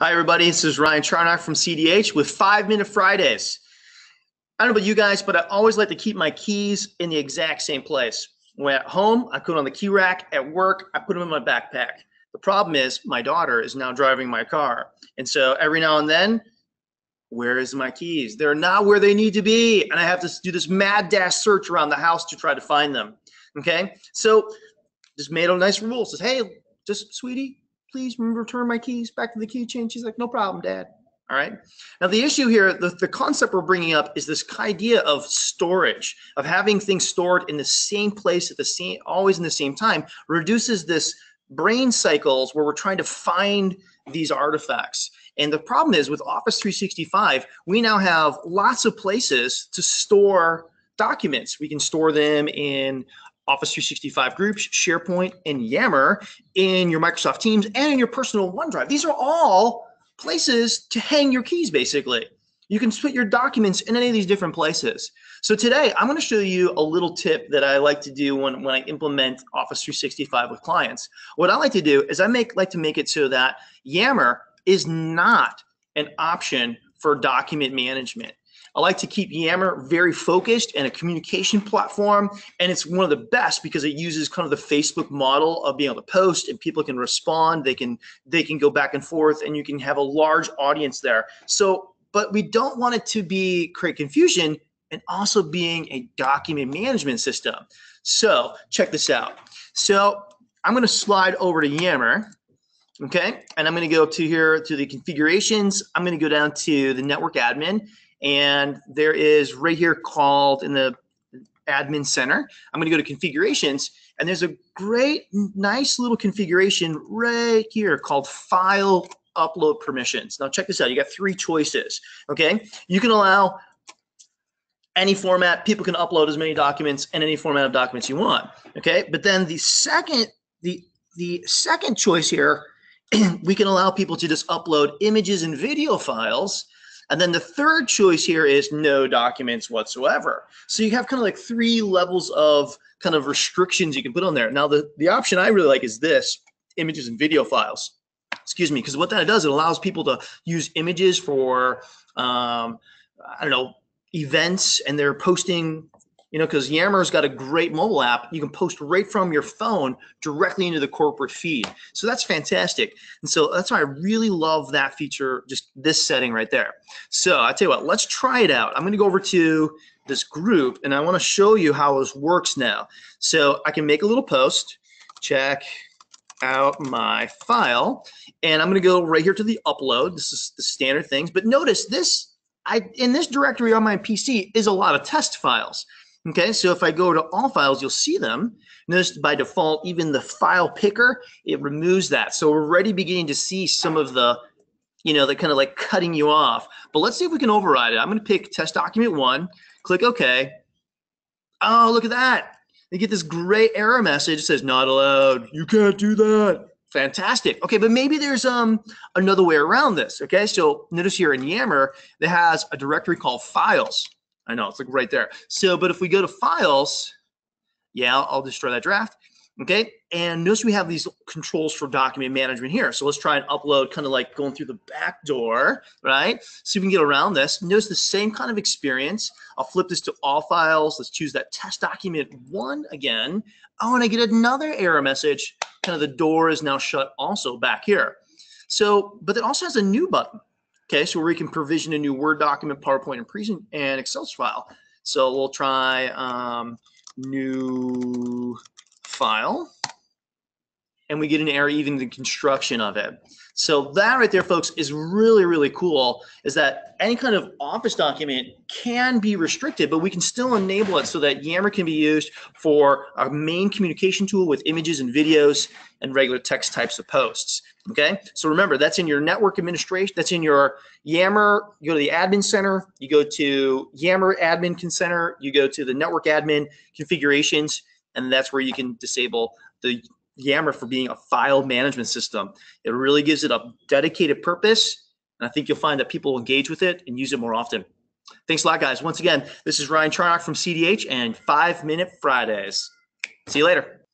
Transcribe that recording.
Hi, everybody. This is Ryan Charnock from CDH with 5-Minute Fridays. I don't know about you guys, but I always like to keep my keys in the exact same place. When at home, I put them on the key rack. At work, I put them in my backpack. The problem is my daughter is now driving my car. And so every now and then, where is my keys? They're not where they need to be. And I have to do this mad dash search around the house to try to find them. Okay? So just made a nice rule. Says, hey, just sweetie, please return my keys back to the keychain. She's like, no problem, Dad. All right. Now, the issue here, the concept we're bringing up is this idea of storage, of having things stored in the same place at the same, always in the same time, reduces this brain cycles where we're trying to find these artifacts. And the problem is with Office 365, we now have lots of places to store documents. We can store them in Office 365 groups, SharePoint, and Yammer, in your Microsoft Teams, and in your personal OneDrive. These are all places to hang your keys, basically. You can put your documents in any of these different places. So today, I'm going to show you a little tip that I like to do when I implement Office 365 with clients. What I like to do is I like to make it so that Yammer is not an option for document management. I like to keep Yammer very focused and a communication platform, and it's one of the best because it uses kind of the Facebook model of being able to post and people can respond, they can go back and forth, and you can have a large audience there. So, but we don't want it to create confusion and also being a document management system. So check this out. So I'm going to slide over to Yammer. Okay, and I'm going to go up to here to the configurations. I'm going to go down to the network admin. And there is right here called in the admin center. I'm going to go to configurations, and there's a great, nice little configuration right here called file upload permissions. Now check this out. You got 3 choices. Okay, you can allow any format. People can upload as many documents in any format of documents you want. Okay, but then the second choice here, we can allow people to just upload images and video files. And then the third choice here is no documents whatsoever. So you have kind of like 3 levels of kind of restrictions you can put on there. Now, the option I really like is this, images and video files. Excuse me, because what that does, it allows people to use images for, I don't know, events, and they're posting, you know, because Yammer's got a great mobile app. You can post right from your phone directly into the corporate feed. So that's fantastic. And so that's why I really love that feature, just this setting right there. So I'll tell you what, let's try it out. I'm going to go over to this group, and I want to show you how this works now. So I can make a little post, check out my file, and I'm going to go right here to the upload. This is the standard things. But notice this, in this directory on my PC is a lot of test files. Okay, so if I go to all files, you'll see them. Notice by default, even the file picker, it removes that. So we're already beginning to see some of the, you know, the kind of like cutting you off. But let's see if we can override it. I'm going to pick test document 1, click OK. Oh, look at that. You get this great error message. It says not allowed. You can't do that. Fantastic. Okay, but maybe there's another way around this. Okay, so notice here in Yammer, it has a directory called files. I know, it's like right there. So, but if we go to files, yeah, I'll destroy that draft. Okay, and notice we have these controls for document management here. So let's try and upload, kind of like going through the back door, right? So we can get around this. Notice the same kind of experience. I'll flip this to all files. Let's choose that test document 1 again. Oh, and I get another error message. Kind of the door is now shut also back here. So, but it also has a new button. Okay, so where we can provision a new Word document, PowerPoint, and Excel file. So we'll try new file, and we get an error even in the construction of it. So that right there, folks, is really, really cool, is that any kind of Office document can be restricted, but we can still enable it so that Yammer can be used for our main communication tool with images and videos and regular text types of posts. Okay, so remember, that's in your network administration, that's in your Yammer. You go to the admin center, you go to Yammer admin center, you go to the network admin configurations, and that's where you can disable the Yammer for being a file management system. It really gives it a dedicated purpose, and I think you'll find that people will engage with it and use it more often. Thanks a lot, guys. Once again, this is Ryan Charnock from CDH and 5-Minute Fridays. See you later.